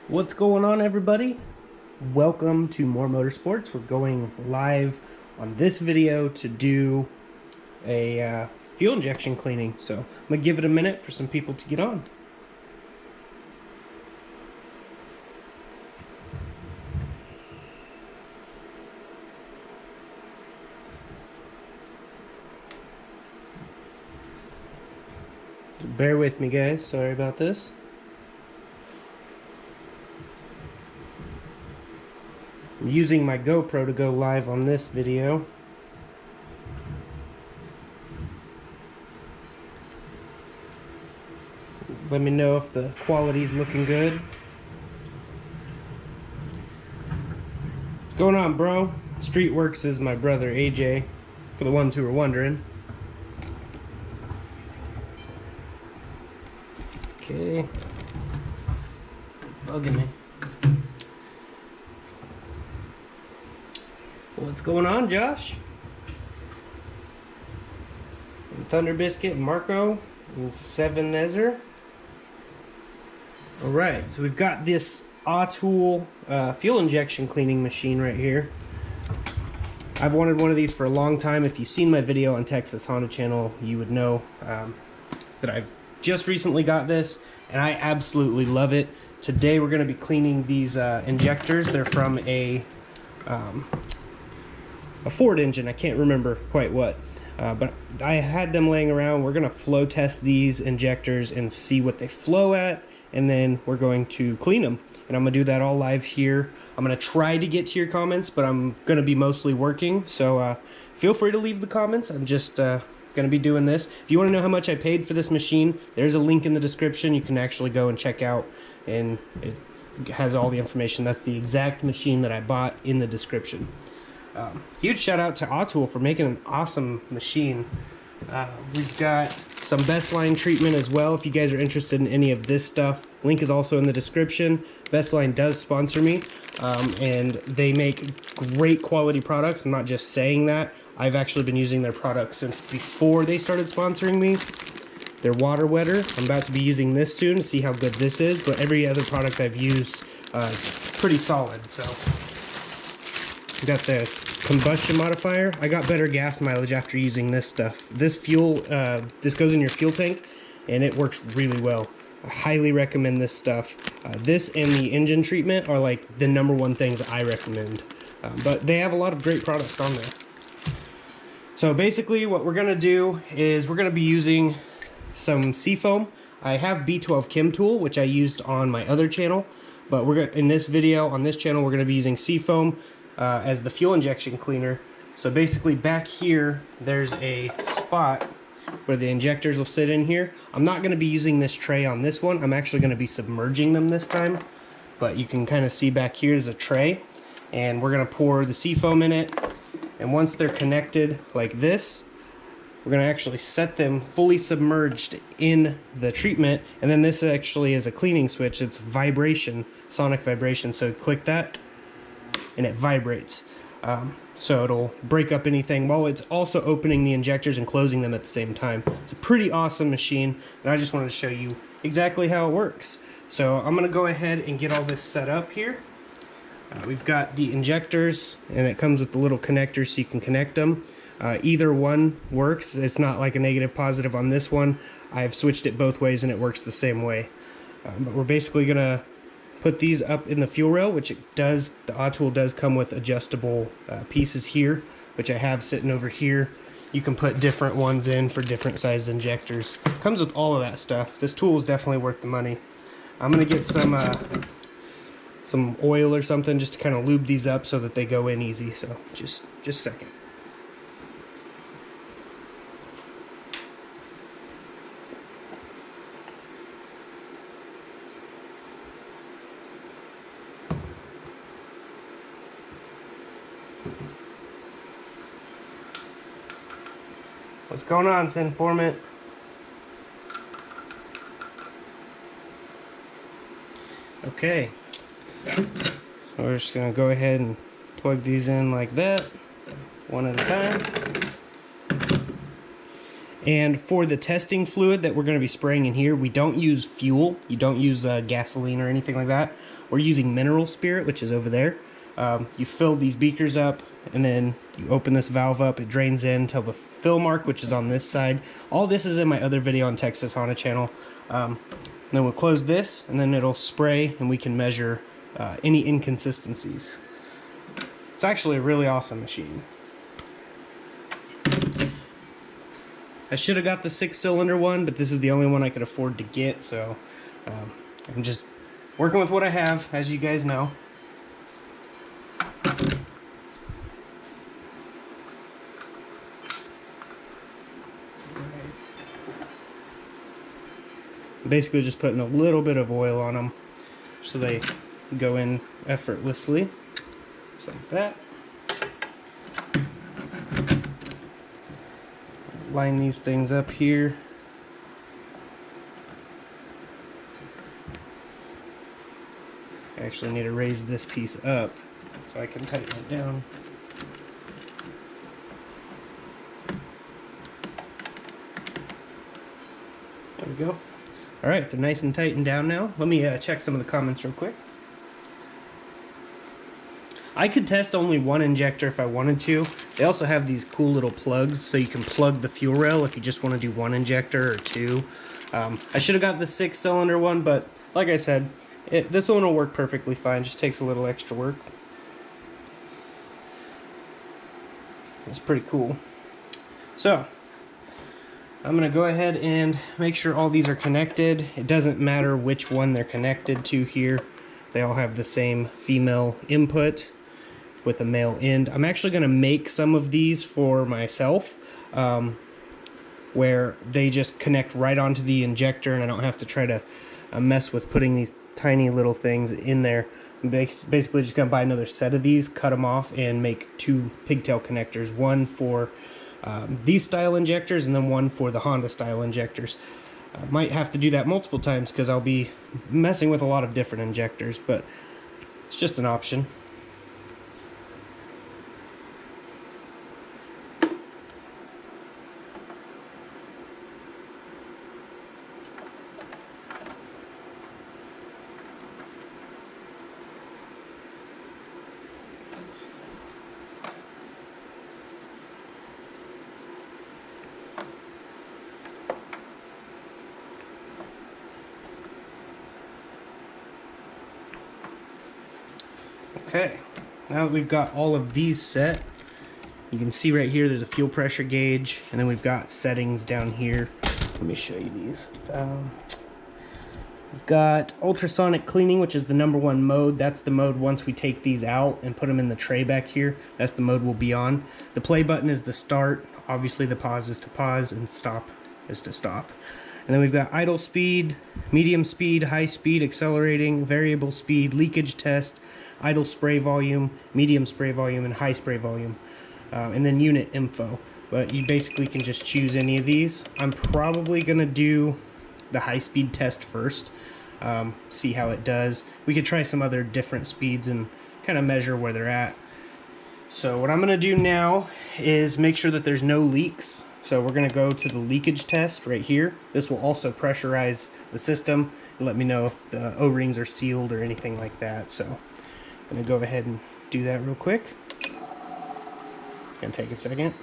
What's going on, everybody? Welcome to More Motorsports. We're going live on this video to do a fuel injection cleaning. So I'm gonna give it a minute for some people to get on. Bear with me, guys. Sorry about this. I'm using my GoPro to go live on this video. Let me know if the quality's looking good. What's going on, bro? Streetworks is my brother AJ, for the ones who are wondering. Okay. Bugging me. What's going on, Josh? And Thunder Biscuit, and Marco, and Seven Nezer. Alright, so we've got this AUTOOL fuel injection cleaning machine right here. I've wanted one of these for a long time. If you've seen my video on Texas Honda channel, you would know that I've just recently got this, and I absolutely love it. Today we're going to be cleaning these injectors. They're from a Ford engine. I can't remember quite what, but I had them laying around. We're going to flow test these injectors and see what they flow at, and then we're going to clean them. And I'm going to do that all live here. I'm going to try to get to your comments, but I'm going to be mostly working, so feel free to leave the comments. I'm just going to be doing this. If you want to know how much I paid for this machine, there's a link in the description. You can actually go and check out, and it has all the information. That's the exact machine that I bought in the description. Huge shout out to AUTOOL for making an awesome machine. We've got some bestline treatment as well if you guys are interested in any of this stuff. Link is also in the description. Bestline does sponsor me, and they make great quality products. I'm not just saying that. I've actually been using their products since before they started sponsoring me. Their water wetter, I'm about to be using this soon to see how good this is, but every other product I've used is pretty solid. So we got the combustion modifier. I got better gas mileage after using this stuff. This fuel, this goes in your fuel tank, and it works really well. I highly recommend this stuff. This and the engine treatment are like the #1 things I recommend. But they have a lot of great products on there. So basically what we're gonna do is we're gonna be using some seafoam. I have B12 Chem Tool, which I used on my other channel, but we're gonna, in this video on this channel, we're gonna be using seafoam as the fuel injection cleaner. So basically back here, there's a spot where the injectors will sit in here. I'm not gonna be using this tray on this one. I'm actually gonna be submerging them this time, but you can kind of see back here is a tray, and we're gonna pour the seafoam in it. And once they're connected like this, we're gonna actually set them fully submerged in the treatment. And then this actually is a cleaning switch. It's vibration, sonic vibration. So click that and it vibrates. So it'll break up anything while it's also opening the injectors and closing them at the same time. It's a pretty awesome machine, and I just wanted to show you exactly how it works. So I'm gonna go ahead and get all this set up here. We've got the injectors, and it comes with the little connectors so you can connect them. Either one works. It's not like a negative positive on this one. I've switched it both ways and it works the same way. But we're basically gonna put these up in the fuel rail, which it does. The AUTOOL does come with adjustable pieces here, which I have sitting over here. You can put different ones in for different sized injectors. Comes with all of that stuff. This tool is definitely worth the money. I'm gonna get some oil or something just to kind of lube these up so that they go in easy. So just a second. What's going on, Sinformant? Okay, so we're just gonna go ahead and plug these in like that, one at a time. And for the testing fluid that we're going to be spraying in here, we don't use fuel. You don't use gasoline or anything like that. We're using mineral spirit, which is over there. You fill these beakers up, and then you open this valve up, it drains in till the fill mark, which is on this side. All this is in my other video on Texas Honda channel. And then we'll close this, and then it'll spray, and we can measure any inconsistencies. It's actually a really awesome machine. I should have got the 6-cylinder one, but this is the only one I could afford to get, so I'm just working with what I have, as you guys know. Basically just putting a little bit of oil on them so they go in effortlessly, just like that. Line these things up here. I actually need to raise this piece up so I can tighten it down. There we go. Alright, they're nice and tightened down now. Let me check some of the comments real quick. I could test only one injector if I wanted to. They also have these cool little plugs so you can plug the fuel rail if you just want to do one injector or two. I should have got the 6-cylinder one, but like I said, this one will work perfectly fine. Just takes a little extra work. It's pretty cool. So I'm going to go ahead and make sure all these are connected. It doesn't matter which one they're connected to here. They all have the same female input with a male end. I'm actually going to make some of these for myself where they just connect right onto the injector and I don't have to try to mess with putting these tiny little things in there. I'm basically just going to buy another set of these, cut them off, and make 2 pigtail connectors. One for these style injectors and then one for the Honda style injectors. I might have to do that multiple times because I'll be messing with a lot of different injectors, but it's just an option. Okay, now that we've got all of these set, you can see right here there's a fuel pressure gauge, and then we've got settings down here. Let me show you these. We've got Ultrasonic Cleaning, which is the #1 mode. That's the mode once we take these out and put them in the tray back here. That's the mode we'll be on. The play button is the start. Obviously the pause is to pause, and stop is to stop. And then we've got idle speed, medium speed, high speed, accelerating, variable speed, leakage test, idle spray volume, medium spray volume, and high spray volume. And then unit info. But you basically can just choose any of these. I'm probably going to do the high speed test first, see how it does. We could try some other different speeds and kind of measure where they're at. So what I'm going to do now is make sure that there's no leaks. So we're going to go to the leakage test right here. This will also pressurize the system and let me know if the O-rings are sealed or anything like that. So I'm going to go ahead and do that real quick. It's going to take a second.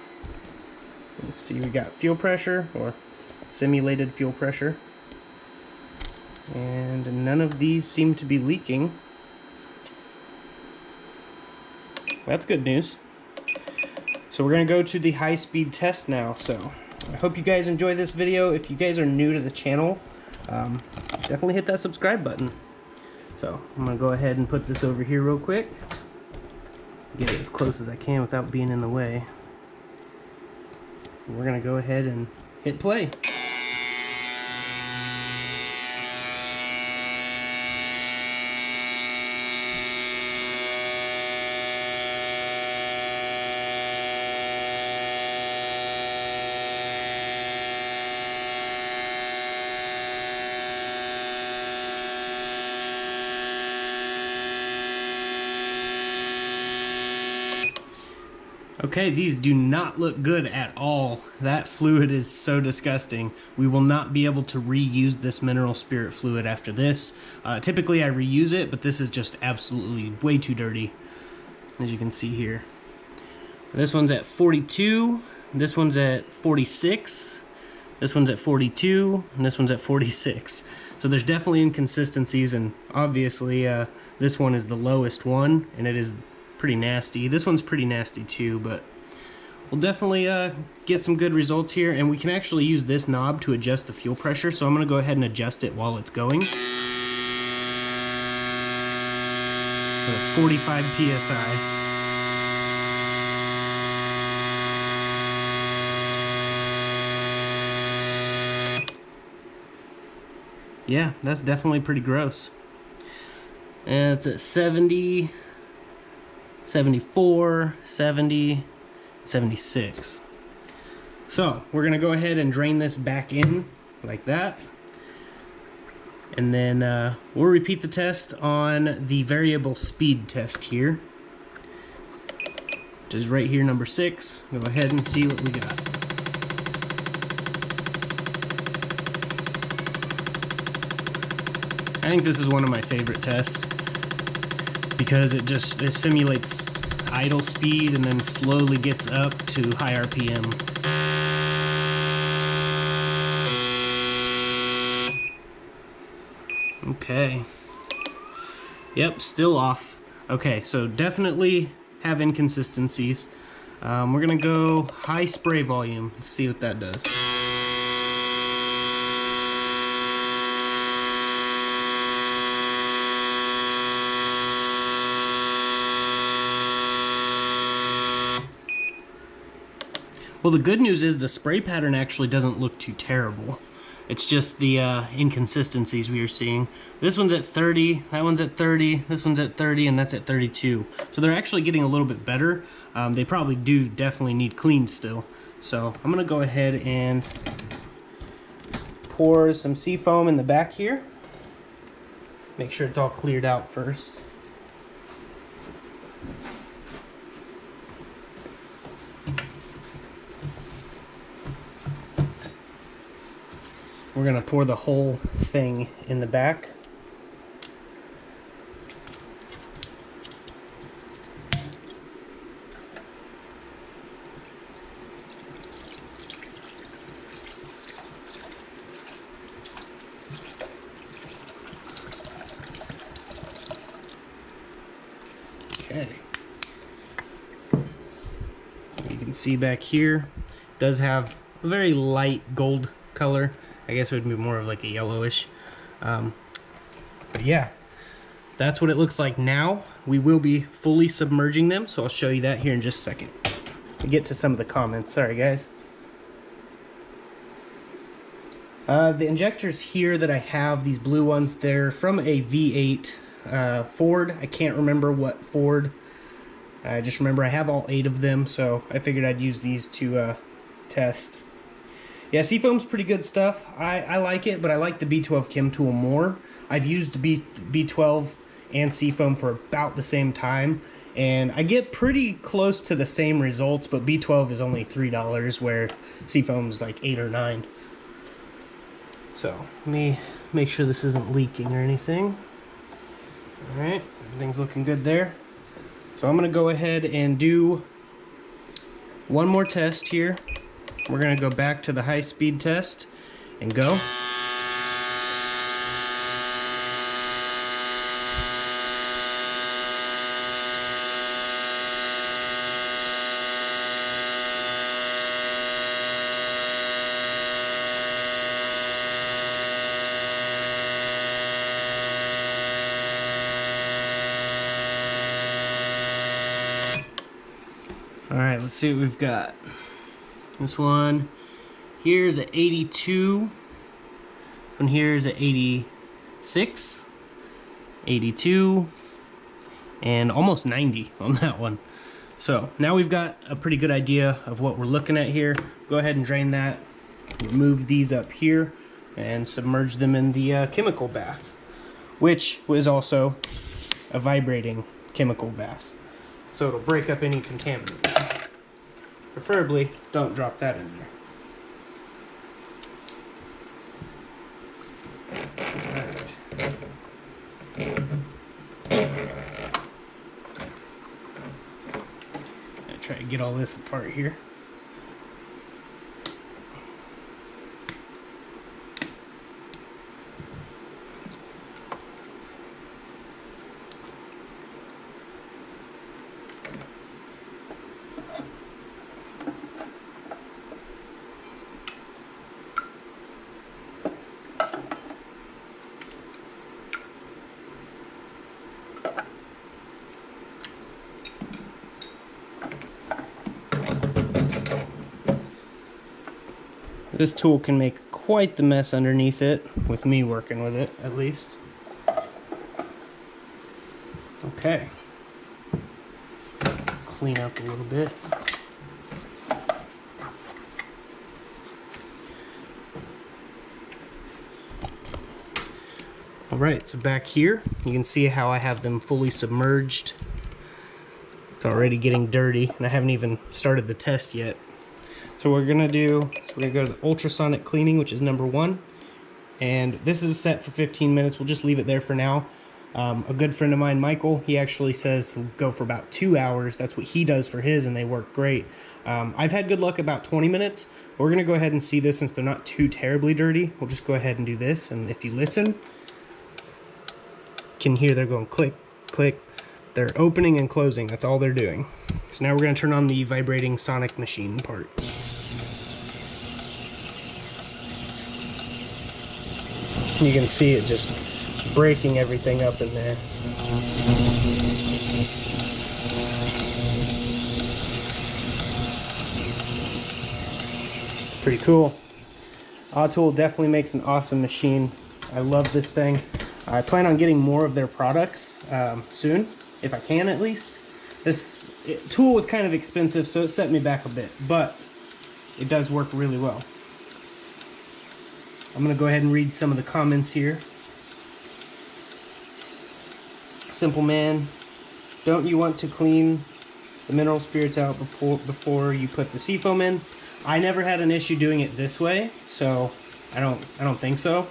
Let's see, we got fuel pressure, or simulated fuel pressure. And none of these seem to be leaking. That's good news. So we're going to go to the high-speed test now. So I hope you guys enjoy this video. If you guys are new to the channel, definitely hit that subscribe button. So I'm going to go ahead and put this over here real quick. Get it as close as I can without being in the way. And we're going to go ahead and hit play. Okay, these do not look good at all. That fluid is so disgusting. We will not be able to reuse this mineral spirit fluid after this. Typically I reuse it, but this is just absolutely way too dirty, as you can see here. This one's at 42, this one's at 46, this one's at 42, and this one's at 46. So there's definitely inconsistencies, and obviously this one is the lowest one, and it is pretty nasty. This one's pretty nasty too, but we'll definitely get some good results here, and we can actually use this knob to adjust the fuel pressure, so I'm going to go ahead and adjust it while it's going. So 45 psi. Yeah, that's definitely pretty gross. And it's at 70, 74, 70, 76. So we're gonna go ahead and drain this back in like that. And then we'll repeat the test on the variable speed test here, which is right here, number 6. Go ahead and see what we got. I think this is one of my favorite tests because it simulates idle speed and then slowly gets up to high RPM. Okay. Yep, still off. Okay, so definitely have inconsistencies. We're gonna go high spray volume, see what that does. Well, the good news is the spray pattern actually doesn't look too terrible. It's just the inconsistencies we are seeing. This one's at 30, that one's at 30, this one's at 30, and that's at 32. So they're actually getting a little bit better. They probably do definitely need cleaned still. So I'm gonna go ahead and pour some seafoam in the back here. Make sure it's all cleared out first. We're gonna pour the whole thing in the back. Okay. You can see back here, it does have a very light gold color. I guess it would be more of like a yellowish. But yeah, that's what it looks like now. We will be fully submerging them, so I'll show you that here in just a second. We'll get to some of the comments. Sorry, guys. The injectors here that I have, these blue ones, they're from a V8 Ford. I can't remember what Ford. I just remember I have all 8 of them, so I figured I'd use these to test. Yeah, Seafoam's pretty good stuff. I like it, but I like the B12 Chem Tool more. I've used B12 and Seafoam for about the same time, and I get pretty close to the same results, but B12 is only $3, where Seafoam is like 8 or 9. So, let me make sure this isn't leaking or anything. Alright, everything's looking good there. So I'm going to go ahead and do one more test here. We're going to go back to the high speed test and go. Alright, let's see what we've got. This one here's at 82, and here's at 86, 82, and almost 90 on that one. So now we've got a pretty good idea of what we're looking at here. Go ahead and drain that, remove these up here, and submerge them in the chemical bath, which was also a vibrating chemical bath. So it'll break up any contaminants. preferably don't drop that in there. Alright. Gonna try to get all this apart here. This tool can make quite the mess underneath it, with me working with it, at least. Okay. Clean up a little bit. Alright, so back here, you can see how I have them fully submerged. It's already getting dirty, and I haven't even started the test yet. So we're gonna go to the Ultrasonic Cleaning, which is number 1. And this is set for 15 minutes. We'll just leave it there for now. A good friend of mine, Michael, he actually says to go for about 2 hours. That's what he does for his, and they work great. I've had good luck about 20 minutes. We're gonna go ahead and see this since they're not too terribly dirty. We'll just go ahead and do this, and if you listen, you can hear they're going click, click. They're opening and closing, that's all they're doing. So now we're gonna turn on the vibrating sonic machine part. You can see it just breaking everything up in there. Pretty cool. AUTOOL definitely makes an awesome machine. I love this thing. I plan on getting more of their products soon, if I can at least. This tool was kind of expensive, so it set me back a bit, but it does work really well. I'm going to go ahead and read some of the comments here. Simple man, don't you want to clean the mineral spirits out before you put the seafoam in? I never had an issue doing it this way, so I don't think so.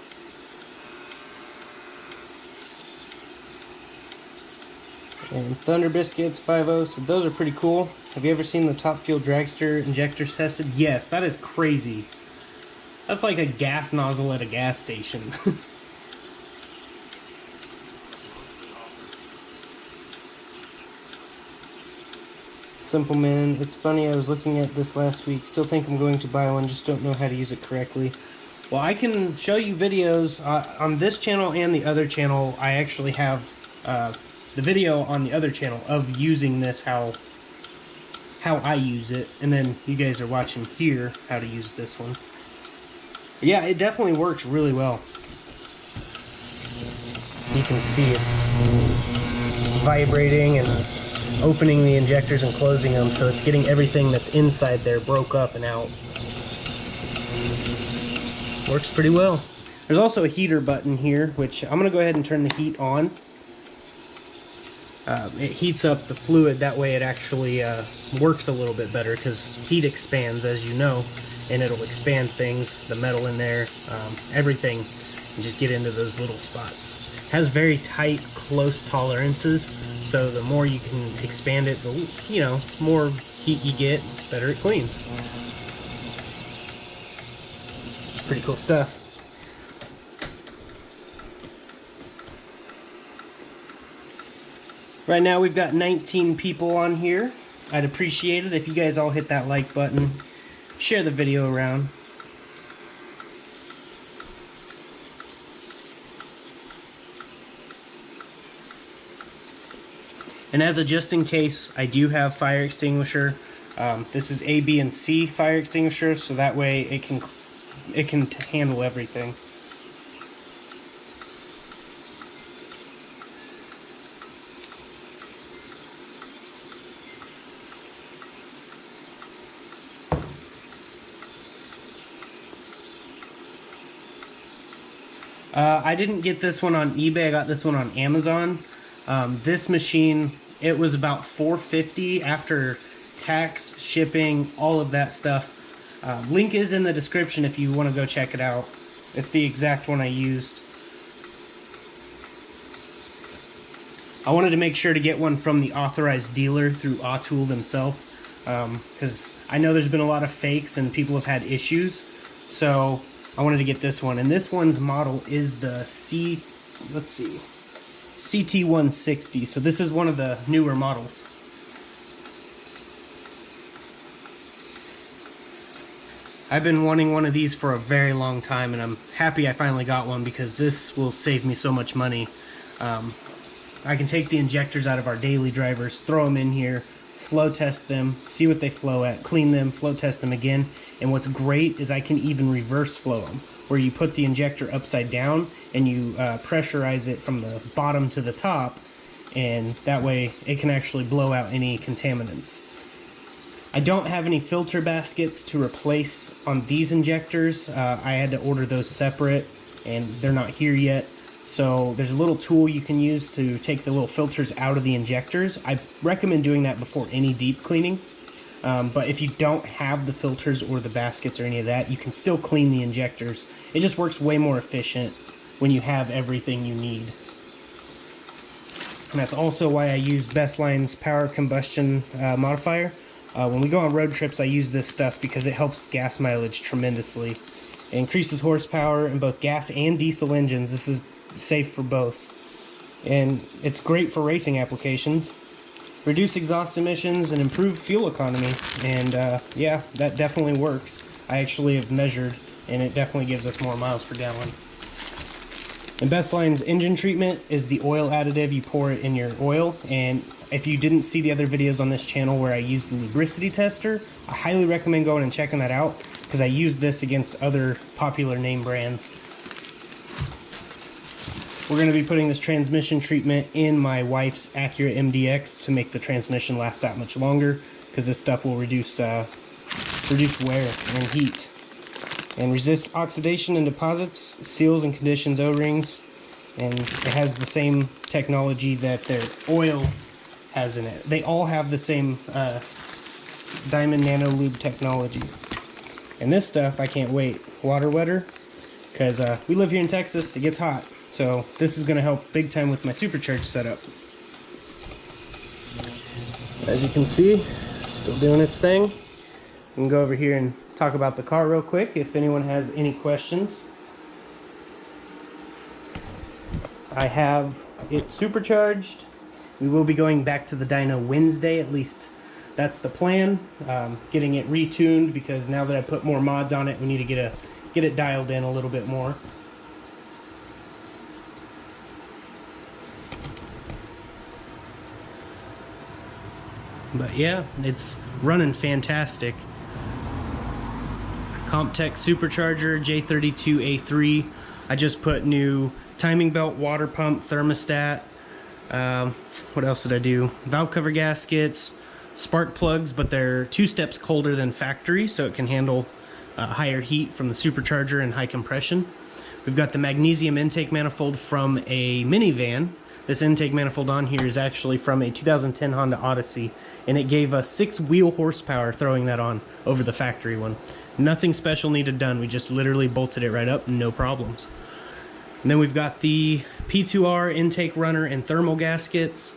And Thunder Biscuits 5.0, so those are pretty cool. Have you ever seen the Top Fuel Dragster injectors tested? Yes, that is crazy. That's like a gas nozzle at a gas station. Simple Man, it's funny, I was looking at this last week, still think I'm going to buy one, just don't know how to use it correctly. Well, I can show you videos on this channel and the other channel. I actually have the video on the other channel of using this, how I use it, and then you guys are watching here how to use this one. Yeah, it definitely works really well. You can see it's vibrating and opening the injectors and closing them, so it's getting everything that's inside there broke up and out. Works pretty well. There's also a heater button here, which I'm going to go ahead and turn the heat on. It heats up the fluid, that way it actually works a little bit better, because heat expands, as you know, and it'll expand things, the metal in there, everything, and just get into those little spots. It has very tight, close tolerances, so the more you can expand it, the more heat you get, better it cleans. Pretty cool stuff. Right now we've got 19 people on here. I'd appreciate it if you guys all hit that like button. Share the video around. And as a just in case, I do have fire extinguisher. This is A, B, and C fire extinguisher, so that way it can handle everything. I didn't get this one on eBay, I got this one on Amazon. This machine, it was about $450 after tax, shipping, all of that stuff. Link is in the description if you want to go check it out. It's the exact one I used. I wanted to make sure to get one from the authorized dealer through AUTOOL themselves, because I know there's been a lot of fakes and people have had issues. So I wanted to get this one, and this one's model is the CT160. So this is one of the newer models. I've been wanting one of these for a very long time, and I'm happy I finally got one because this will save me so much money. I can take the injectors out of our daily drivers, throw them in here, flow test them, see what they flow at, clean them, flow test them again. And what's great is I can even reverse flow them, where you put the injector upside down and you pressurize it from the bottom to the top, and that way it can actually blow out any contaminants. I don't have any filter baskets to replace on these injectors. I had to order those separate, and they're not here yet. So there's a little tool you can use to take the little filters out of the injectors. I recommend doing that before any deep cleaning. But if you don't have the filters or the baskets or any of that, you can still clean the injectors. It just works way more efficient when you have everything you need. And that's also why I use Bestline's power combustion modifier. When we go on road trips, I use this stuff because it helps gas mileage tremendously. It increases horsepower in both gas and diesel engines. This is safe for both. And it's great for racing applications. Reduce exhaust emissions and improve fuel economy. And yeah, that definitely works. I actually have measured, and it definitely gives us more miles per gallon. And Bestline's engine treatment is the oil additive. You pour it in your oil, and if you didn't see the other videos on this channel where I used the lubricity tester, I highly recommend going and checking that out, because I used this against other popular name brands. We're going to be putting this transmission treatment in my wife's Accurate MDX to make the transmission last that much longer, because this stuff will reduce wear and heat. And resist oxidation and deposits, seals and conditions O-rings, and it has the same technology that their oil has in it. They all have the same Diamond Nano Lube technology. And this stuff, I can't wait. Water wetter, because we live here in Texas, it gets hot. So this is going to help big time with my supercharged setup. As you can see, still doing its thing. We can go over here and talk about the car real quick if anyone has any questions. I have it supercharged. We will be going back to the dyno Wednesday, at least that's the plan. Getting it retuned, because now that I put more mods on it, we need to get it dialed in a little bit more. But yeah, it's running fantastic. Comptech supercharger J32A3. I just put new timing belt, water pump, thermostat. What else did I do? Valve cover gaskets, spark plugs, but they're 2 steps colder than factory, so it can handle higher heat from the supercharger and high compression. We've got the magnesium intake manifold from a minivan. This intake manifold on here is actually from a 2010 Honda Odyssey, and it gave us 6 wheel horsepower throwing that on over the factory one. Nothing special needed done. We just literally bolted it right up, no problems. And then we've got the P2R intake runner and thermal gaskets.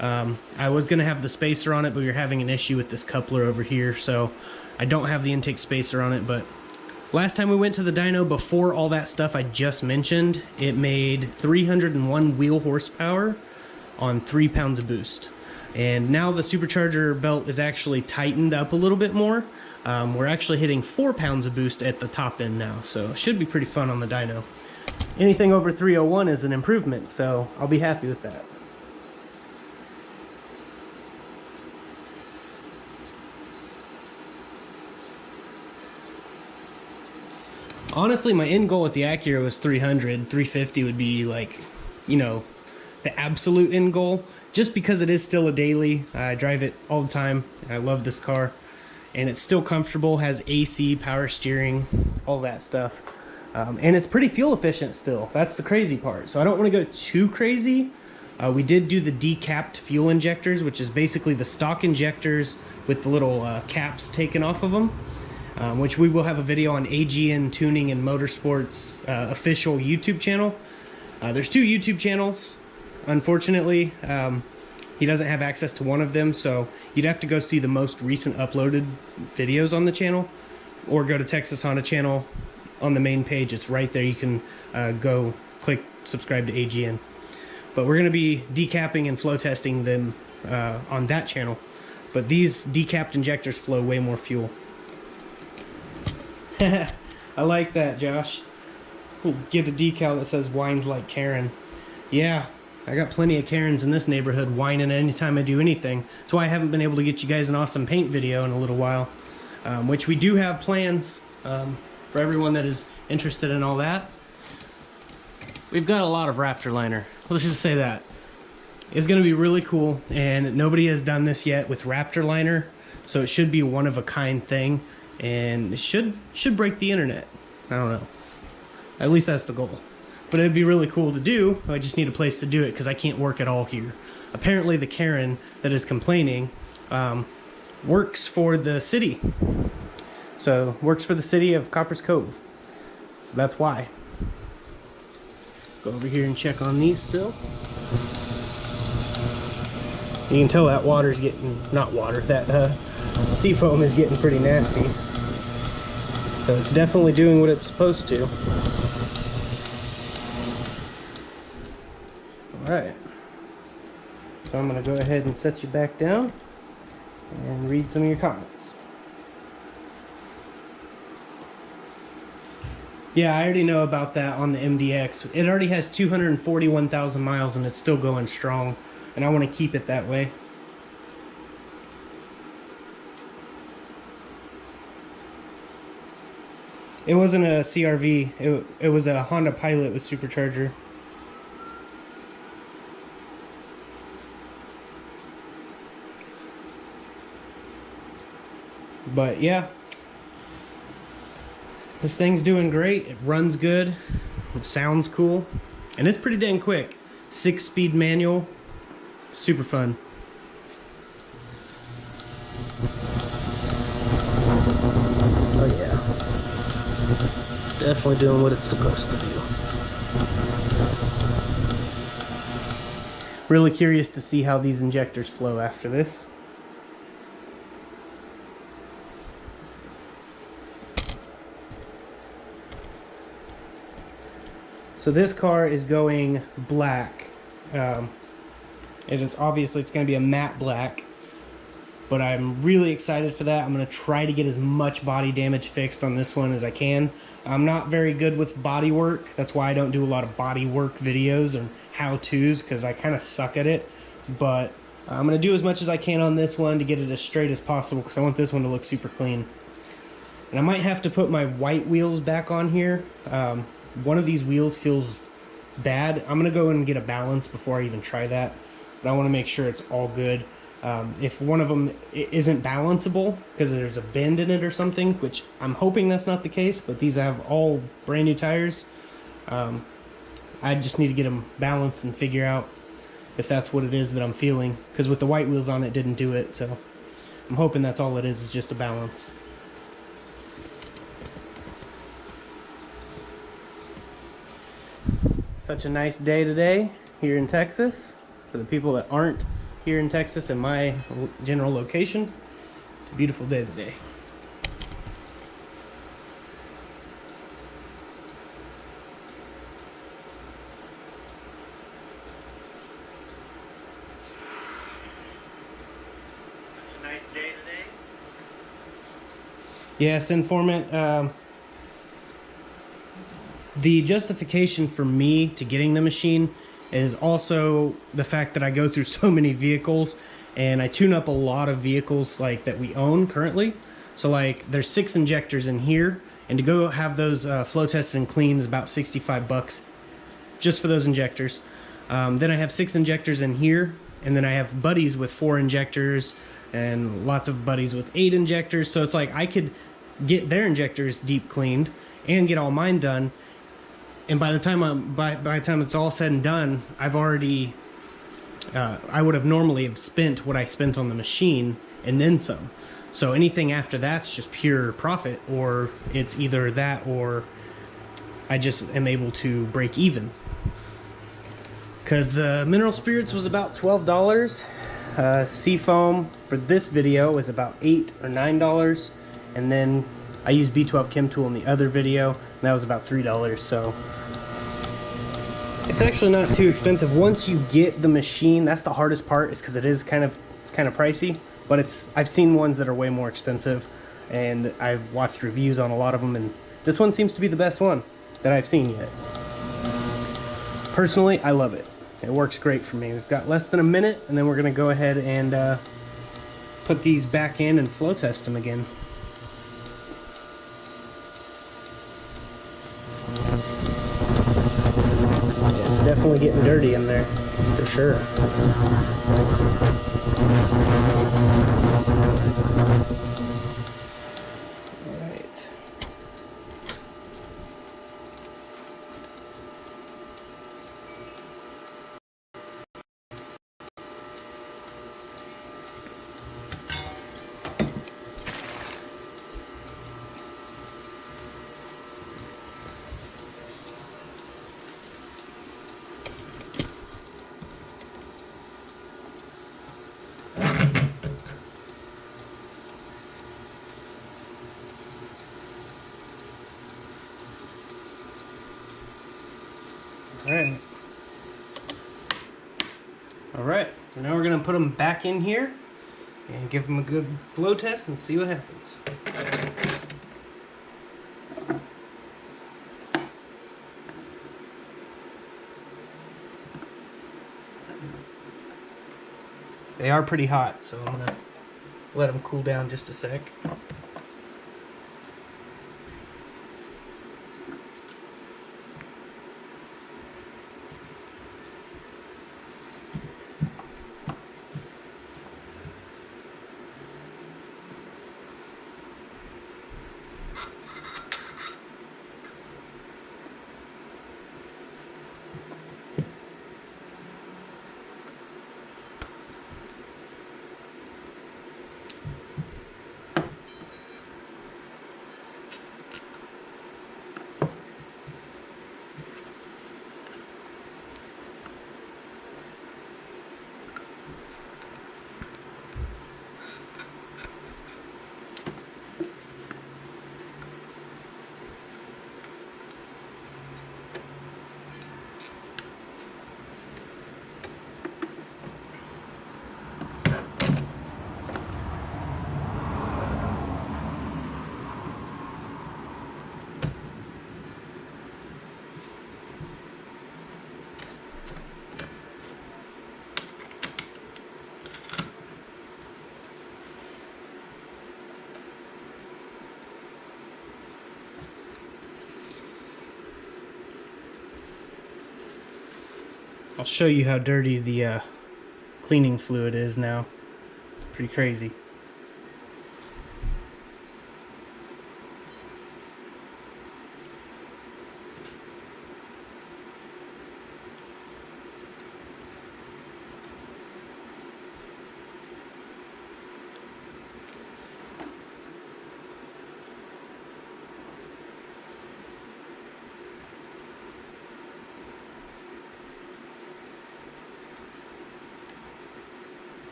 I was going to have the spacer on it, but we were having an issue with this coupler over here, so I don't have the intake spacer on it. But last time we went to the dyno, before all that stuff I just mentioned, it made 301 wheel horsepower on 3 pounds of boost. And now the supercharger belt is actually tightened up a little bit more. We're actually hitting 4 pounds of boost at the top end now, so it should be pretty fun on the dyno. Anything over 301 is an improvement, so I'll be happy with that. Honestly, my end goal with the Acura was 300. 350 would be like, you know, the absolute end goal. Just because it is still a daily. I drive it all the time. I love this car. And it's still comfortable, has AC, power steering, all that stuff. And it's pretty fuel efficient still. That's the crazy part. So I don't want to go too crazy, We did do the decapped fuel injectors, which is basically the stock injectors with the little caps taken off of them, which we will have a video on AGN Tuning and Motorsports official YouTube channel. There's 2 YouTube channels. Unfortunately, he doesn't have access to one of them, so you'd have to go see the most recent uploaded videos on the channel, or go to Texas Honda channel on the main page. It's right there. You can go click subscribe to AGN. But we're going to be decapping and flow testing them on that channel. But these decapped injectors flow way more fuel. I like that, Josh. We'll get a decal that says "Whines like Karen." Yeah, I got plenty of Karens in this neighborhood whining anytime I do anything. That's why I haven't been able to get you guys an awesome paint video in a little while. Which we do have plans for everyone that is interested in all that. We've got a lot of Raptor liner. Let's just say that. It's going to be really cool, and nobody has done this yet with Raptor liner, so it should be a one-of-a-kind thing, and it should break the internet. I don't know. At least that's the goal. But it'd be really cool to do. I just need a place to do it because I can't work at all here. Apparently the Karen that is complaining works for the city. So, works for the city of Copper's Cove. So that's why. Go over here and check on these still. You can tell that water's getting, not water, that seafoam is getting pretty nasty. So it's definitely doing what it's supposed to. Alright. So I'm going to go ahead and set you back down and read some of your comments. Yeah, I already know about that on the MDX. It already has 241,000 miles and it's still going strong. And I want to keep it that way. It wasn't a CRV. It was a Honda Pilot with supercharger. But yeah. This thing's doing great. It runs good. It sounds cool. And it's pretty dang quick. 6-speed manual. Super fun. Oh yeah. Definitely doing what it's supposed to do. Really curious to see how these injectors flow after this. So this car is going black. And it's obviously it's going to be a matte black, but I'm really excited for that. I'm going to try to get as much body damage fixed on this one as I can. I'm not very good with body work. That's why I don't do a lot of body work videos or how-tos, because I kind of suck at it. But I'm going to do as much as I can on this one to get it as straight as possible, because I want this one to look super clean. And I might have to put my white wheels back on here. One of these wheels feels bad. I'm going to go and get a balance before I even try that. But I want to make sure it's all good. If one of them isn't balanceable because there's a bend in it or something, which I'm hoping that's not the case, but these have all brand new tires. I just need to get them balanced and figure out if that's what it is that I'm feeling. Because with the white wheels on it didn't do it, so I'm hoping that's all it is just a balance. Such a nice day today here in Texas. For the people that aren't here in Texas in my general location, it's a beautiful day today. Such a nice day today. Yes, informant. The justification for me to getting the machine is also the fact that I go through so many vehicles and I tune up a lot of vehicles like that we own currently. So like there's 6 injectors in here, and to go have those flow tested and cleaned is about $65 just for those injectors. Then I have 6 injectors in here, and then I have buddies with 4 injectors and lots of buddies with 8 injectors. So it's like I could get their injectors deep cleaned and get all mine done. And by the time by the time it's all said and done, I've already I would have normally have spent what I spent on the machine and then some. So anything after that's just pure profit, or it's either that or I just am able to break even. Because the mineral spirits was about $12. Seafoam for this video was about $8 or $9. And then I used B12 Chem Tool in the other video, and that was about $3. So it's actually not too expensive. Once you get the machine, that's the hardest part, is because it's kind of pricey. But I've seen ones that are way more expensive, and I've watched reviews on a lot of them, and this one seems to be the best one that I've seen yet. Personally, I love it. It works great for me. We've got less than a minute, and then we're going to go ahead and put these back in and flow test them again. Yeah, it's definitely getting dirty in there, for sure. Alright, so now we're going to put them back in here and give them a good flow test and see what happens. They are pretty hot, so I'm going to let them cool down just a sec. I'll show you how dirty the cleaning fluid is now. Pretty crazy.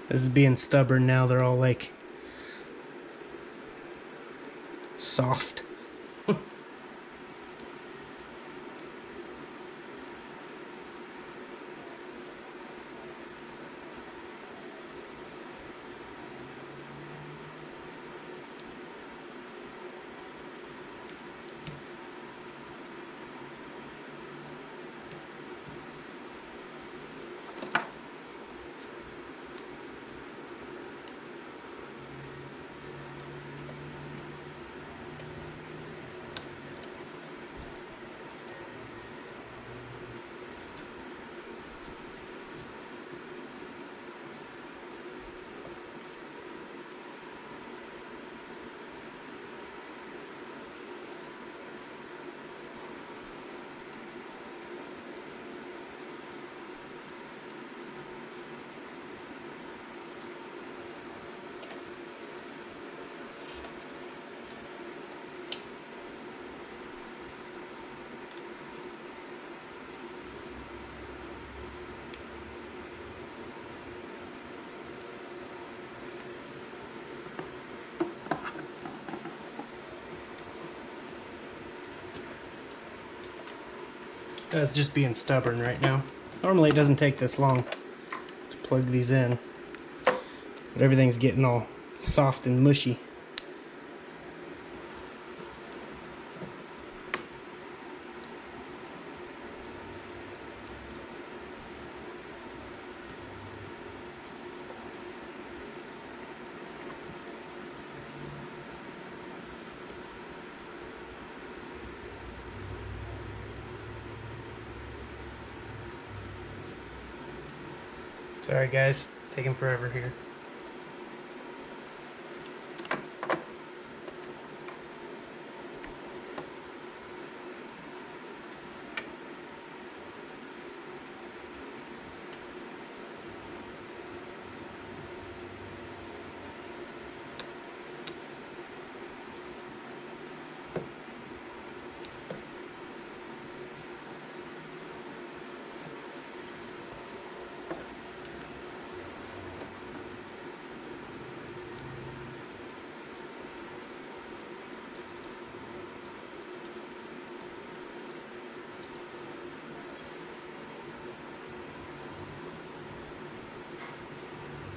This is being stubborn now. They're all like soft. That's just being stubborn right now. Normally it doesn't take this long to plug these in, but everything's getting all soft and mushy. Sorry guys, taking forever here.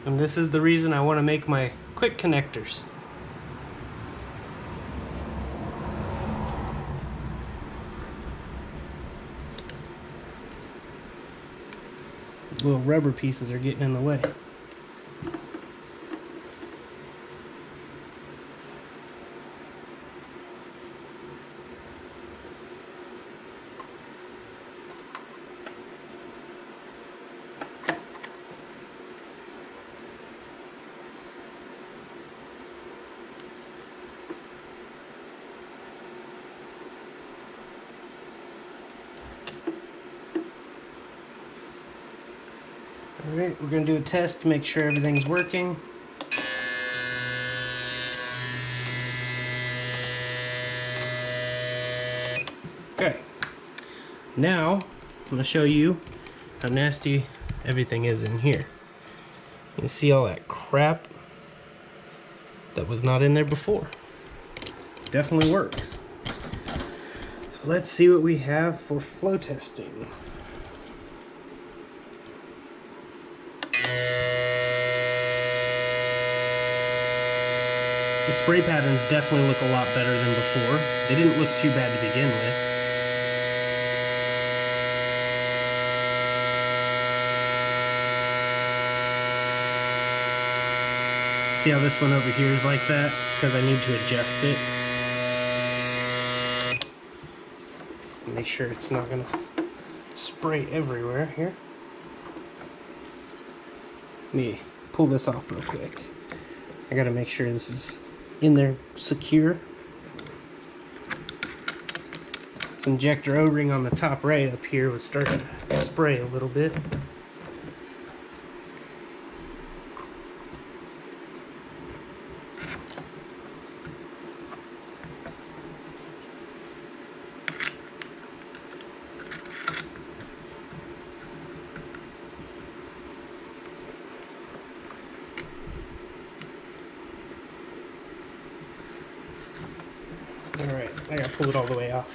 And this is the reason I want to make my quick connectors. Little rubber pieces are getting in the way. Alright, we're going to do a test to make sure everything's working. Okay, now I'm going to show you how nasty everything is in here. You can see all that crap that was not in there before. Definitely works. So let's see what we have for flow testing. The spray patterns definitely look a lot better than before. They didn't look too bad to begin with. See how this one over here is like that? It's because I need to adjust it. Make sure it's not going to spray everywhere here. Let me pull this off real quick. I got to make sure this is in there secure. This injector O-ring on the top right up here was starting to spray a little bit. Alright, I gotta pull it all the way off.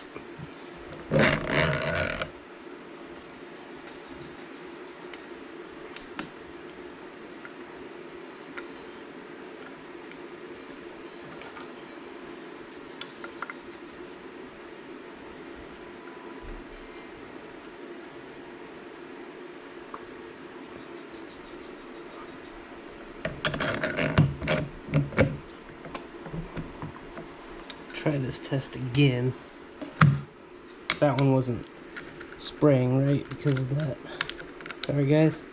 Try this test again. That one wasn't spraying right because of that. Sorry guys,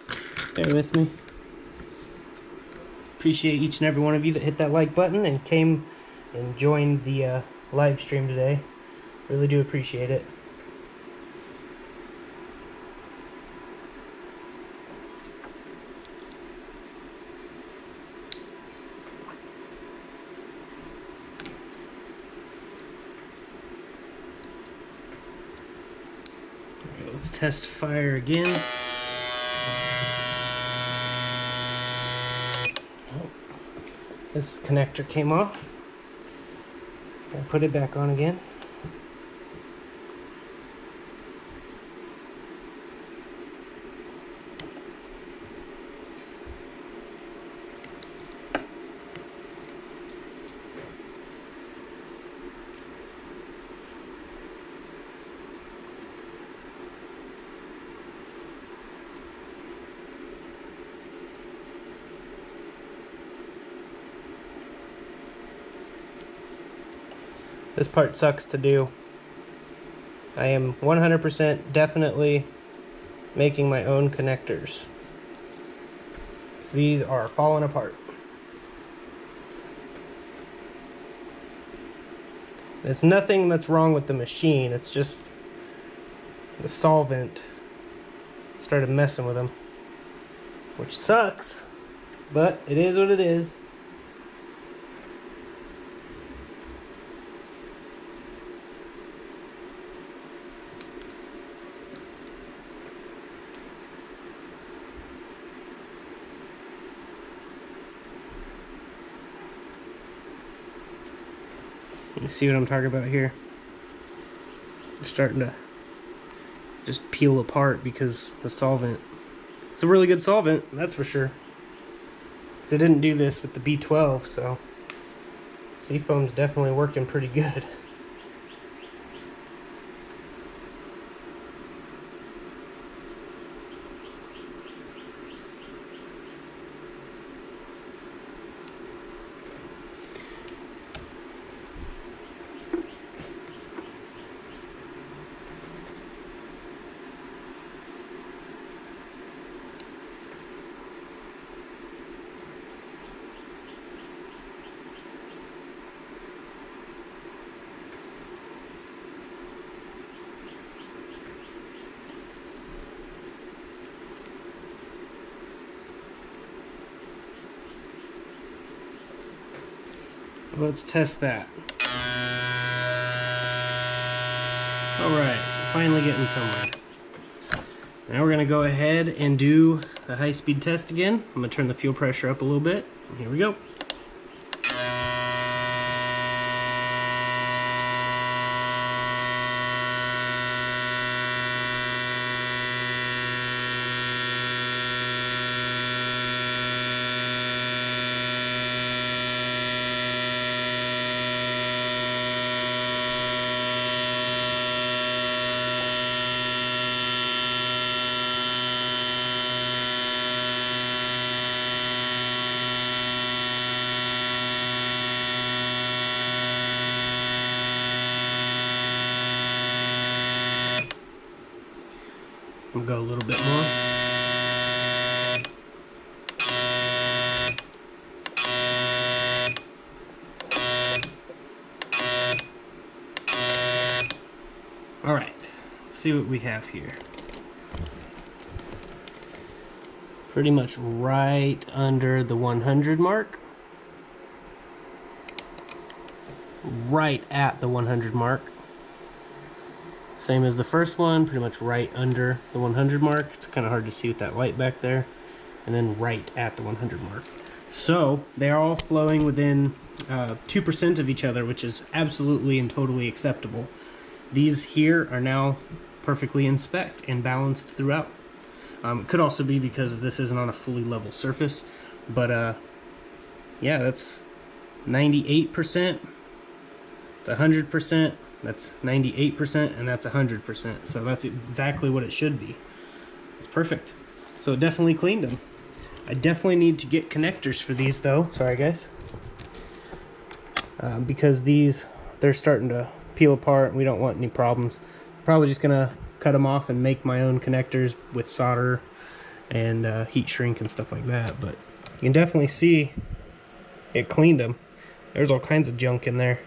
bear with me. Appreciate each and every one of you that hit that like button and came and joined the live stream today. Really do appreciate it. Let's test fire again. Oh, this connector came off. I'll put it back on again. This part sucks to do. I am 100% definitely making my own connectors. So these are falling apart. It's nothing that's wrong with the machine, it's just the solvent started messing with them, which sucks, but it is what it is. You see what I'm talking about here? It's starting to just peel apart because the solvent. It's a really good solvent, that's for sure. Because I didn't do this with the B12, so Seafoam's definitely working pretty good. Let's test that. Alright, finally getting somewhere. Now we're going to go ahead and do the high-speed test again. I'm going to turn the fuel pressure up a little bit. Here we go. We'll go a little bit more. All right, let's see what we have here. Pretty much right under the 100 mark. Right at the 100 mark. Same as the first one, pretty much right under the 100 mark. It's kind of hard to see with that light back there. And then right at the 100 mark. So they're all flowing within 2% of each other, which is absolutely and totally acceptable. These here are now perfectly in spec and balanced throughout. It could also be because this isn't on a fully level surface, but yeah, that's 98%, it's 100%, that's 98%, and that's 100%. So that's exactly what it should be. It's perfect. So it definitely cleaned them. I definitely need to get connectors for these though. Sorry guys. Because they're starting to peel apart and we don't want any problems. Probably just gonna cut them off and make my own connectors with solder and heat shrink and stuff like that. But you can definitely see it cleaned them. There's all kinds of junk in there.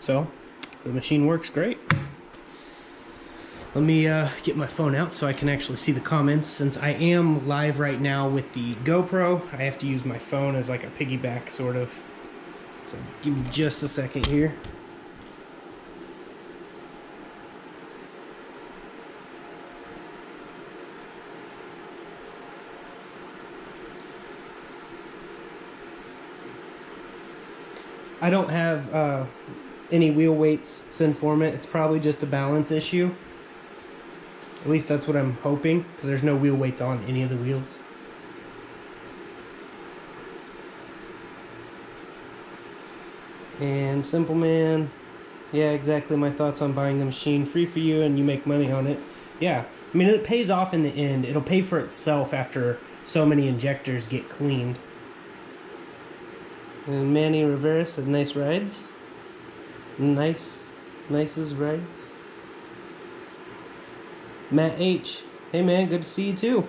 So the machine works great. Let me get my phone out so I can actually see the comments. Since I am live right now with the GoPro, I have to use my phone as like a piggyback sort of. So give me just a second here. I don't have any wheel weights sent from it. It's probably just a balance issue. At least that's what I'm hoping, because there's no wheel weights on any of the wheels. And Simple Man, yeah, exactly my thoughts on buying the machine. Free for you and you make money on it. Yeah, I mean, it pays off in the end. It'll pay for itself after so many injectors get cleaned. And Manny Rivera said nice rides. Nicest ride. Matt H. Hey man, good to see you too.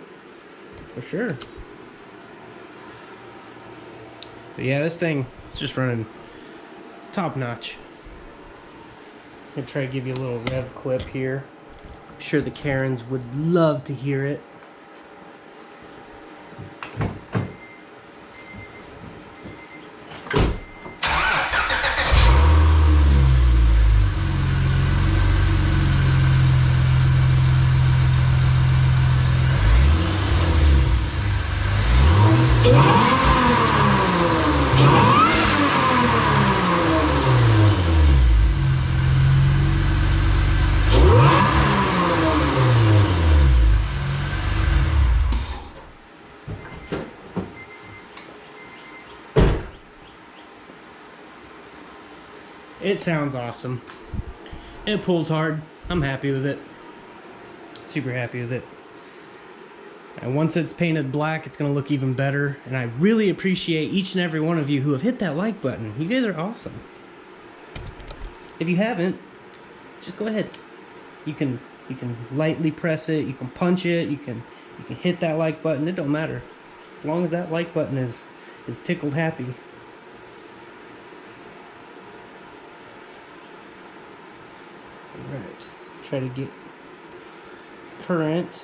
For sure. But yeah, this thing is just running top notch. I'm gonna try to give you a little rev clip here. I'm sure the Karens would love to hear it. It sounds awesome. It pulls hard. I'm happy with it. Super happy with it. And once it's painted black, it's going to look even better. And I really appreciate each and every one of you who have hit that like button. You guys are awesome. If you haven't, just go ahead. You can lightly press it. You can punch it. You can hit that like button. It don't matter. As long as that like button is tickled happy. Alright, try to get current.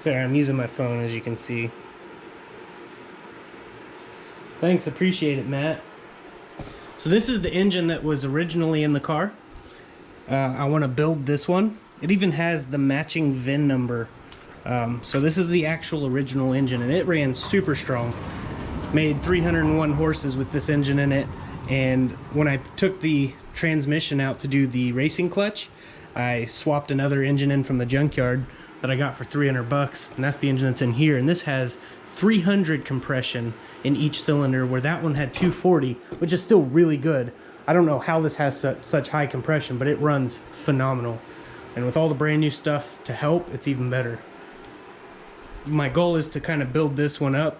Sorry, I'm using my phone as you can see. Thanks, appreciate it, Matt. So this is the engine that was originally in the car. I want to build this one. It even has the matching VIN number. So this is the actual original engine, and it ran super strong. Made 301 horses with this engine in it. And when I took the transmission out to do the racing clutch, I swapped another engine in from the junkyard that I got for 300 bucks, and that's the engine that's in here. And this has 300 compression in each cylinder, where that one had 240, which is still really good. I don't know how this has such high compression, but it runs phenomenal. And with all the brand new stuff to help, it's even better. My goal is to kind of build this one up,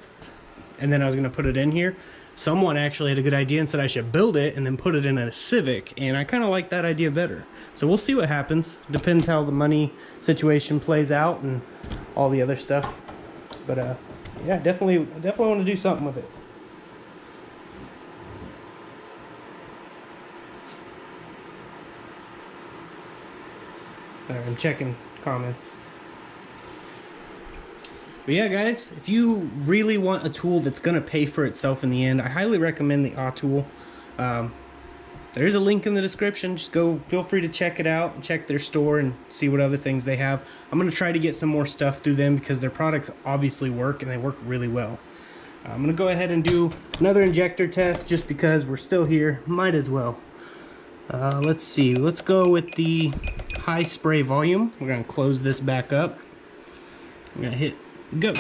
and then I was going to put it in here. Someone actually had a good idea and said I should build it and then put it in a Civic, and I kind of like that idea better. So we'll see what happens. Depends how the money situation plays out and all the other stuff. But yeah, definitely want to do something with it. All right, I'm checking comments. But yeah, guys, if you really want a tool that's going to pay for itself in the end, I highly recommend the AUTOOL. There is a link in the description. Just go, feel free to check it out and check their store and see what other things they have. I'm going to try to get some more stuff through them because their products obviously work, and they work really well. I'm going to go ahead and do another injector test just because we're still here. Might as well. Let's see. Let's go with the high spray volume. We're going to close this back up. We're going to hit go.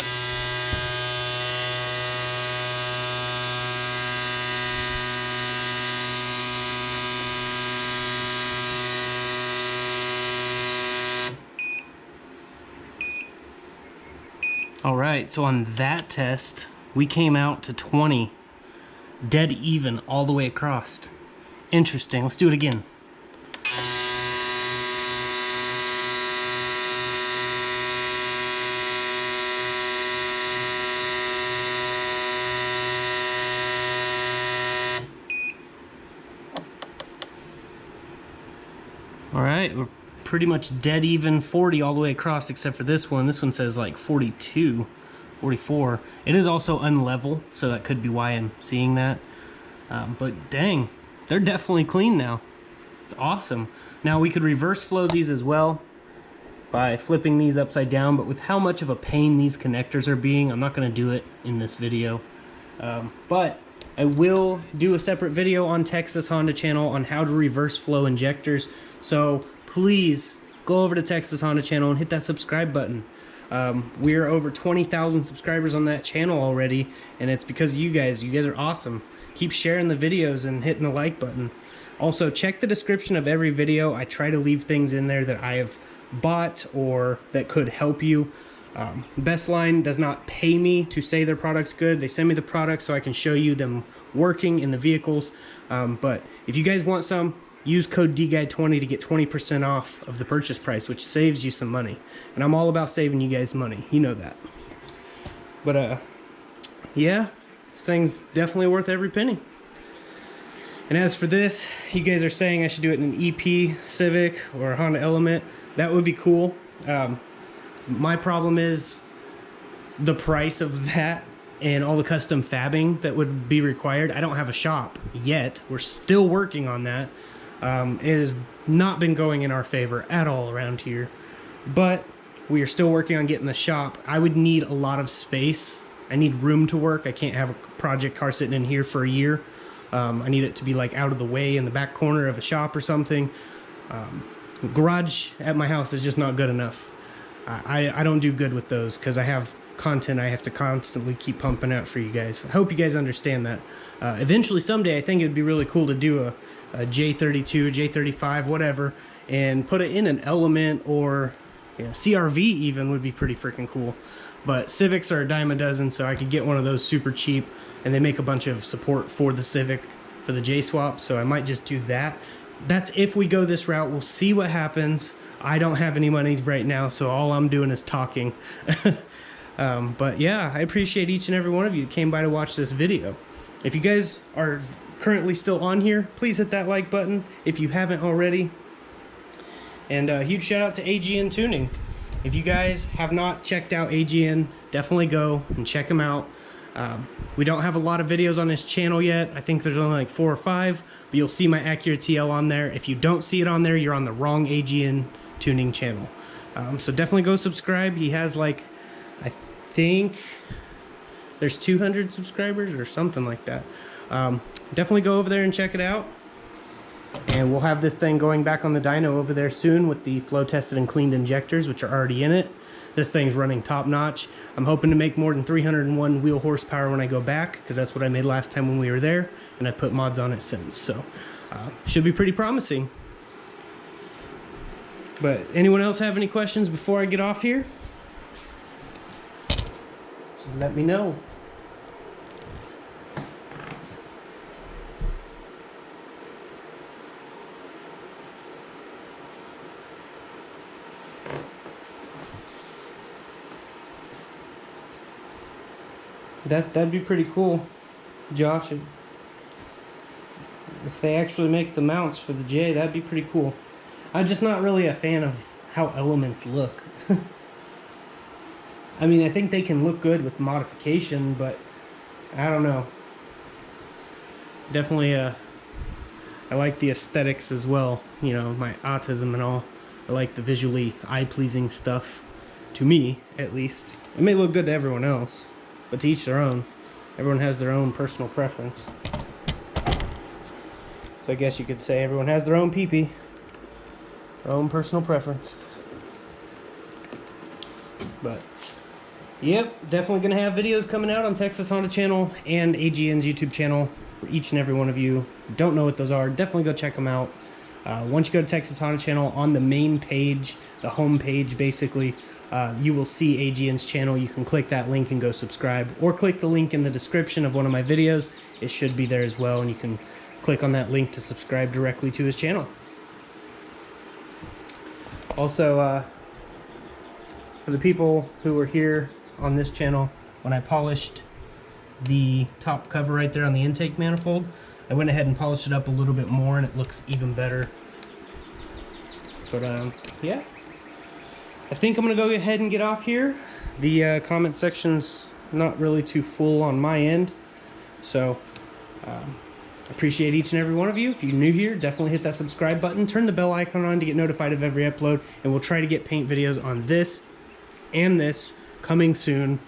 All right, so on that test, we came out to 20, dead even all the way across. Interesting. Let's do it again. All right, we're pretty much dead even 40 all the way across, except for this one. This one says like 42, 44. It is also unlevel, so that could be why I'm seeing that. But dang, they're definitely clean now. It's awesome. Now we could reverse flow these as well by flipping these upside down, but with how much of a pain these connectors are being, I'm not going to do it in this video. But I will do a separate video on Texas Honda channel on how to reverse flow injectors. So please go over to Texas Honda channel and hit that subscribe button. We're over 20,000 subscribers on that channel already, and it's because of you guys. You guys are awesome. Keep sharing the videos and hitting the like button. Also, check the description of every video. I try to leave things in there that I have bought or that could help you. Bestline does not pay me to say their product's good. They send me the product so I can show you them working in the vehicles. But if you guys want some, use code DGuide20 to get 20% off of the purchase price, which saves you some money. And I'm all about saving you guys money. You know that. But yeah, this thing's definitely worth every penny. And as for this, you guys are saying I should do it in an EP Civic or a Honda Element. That would be cool. My problem is the price of that and all the custom fabbing that would be required. I don't have a shop yet. We're still working on that. It has not been going in our favor at all around here. But we are still working on getting the shop. I would need a lot of space. I need room to work. I can't have a project car sitting in here for a year. I need it to be like out of the way in the back corner of a shop or something. The garage at my house is just not good enough. I don't do good with those because I have content I have to constantly keep pumping out for you guys. I hope you guys understand that. Eventually, someday, I think it would be really cool to do a J32, J35, whatever, and put it in an Element or CRV even would be pretty freaking cool. But Civics are a dime a dozen, so I could get one of those super cheap, and they make a bunch of support for the Civic for the J-swap, so I might just do that. That's if we go this route. We'll see what happens. I don't have any money right now, so all I'm doing is talking. But yeah, I appreciate each and every one of you that came by to watch this video. If you guys are currently still on here, please hit that like button if you haven't already. And a huge shout out to AGN Tuning. If you guys have not checked out AGN, definitely go and check them out. We don't have a lot of videos on this channel yet. I think there's only like 4 or 5, but you'll see my Acura TL on there. If you don't see it on there, you're on the wrong AGN Tuning channel. So definitely go subscribe. He has like, I think there's 200 subscribers or something like that. Definitely go over there and check it out. And we'll have this thing going back on the dyno over there soon with the flow tested and cleaned injectors, which are already in it. This thing's running top notch. I'm hoping to make more than 301 wheel horsepower when I go back, because that's what I made last time when we were there, and I put mods on it since. So should be pretty promising. But anyone else have any questions before I get off here? So let me know. That'd be pretty cool, Josh. If they actually make the mounts for the J, that'd be pretty cool. I'm just not really a fan of how Elements look. I mean, I think they can look good with modification, but I don't know. Definitely, I like the aesthetics as well. You know, my autism and all. I like the visually eye-pleasing stuff. To me, at least. It may look good to everyone else, but to each their own. Everyone has their own personal preference. So I guess you could say everyone has their own pee-pee. Their own personal preference. But, yep, definitely going to have videos coming out on Texas Honda channel and AGN's YouTube channel for each and every one of you. Don't know what those are, definitely go check them out. Once you go to Texas Honda channel, on the main page, the home page basically, you will see AGN's channel. You can click that link and go subscribe, or click the link in the description of one of my videos. It should be there as well, and you can click on that link to subscribe directly to his channel. Also, for the people who were here on this channel, when I polished the top cover right there on the intake manifold, I went ahead and polished it up a little bit more, and it looks even better. But yeah, I think I'm gonna go ahead and get off here. The comment section's not really too full on my end, so appreciate each and every one of you. If you're new here, definitely hit that subscribe button, turn the bell icon on to get notified of every upload, and we'll try to get paint videos on this and this coming soon.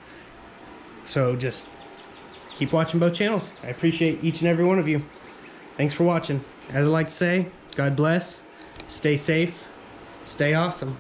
So just keep watching both channels. I appreciate each and every one of you. Thanks for watching. As I like to say, God bless, stay safe, stay awesome.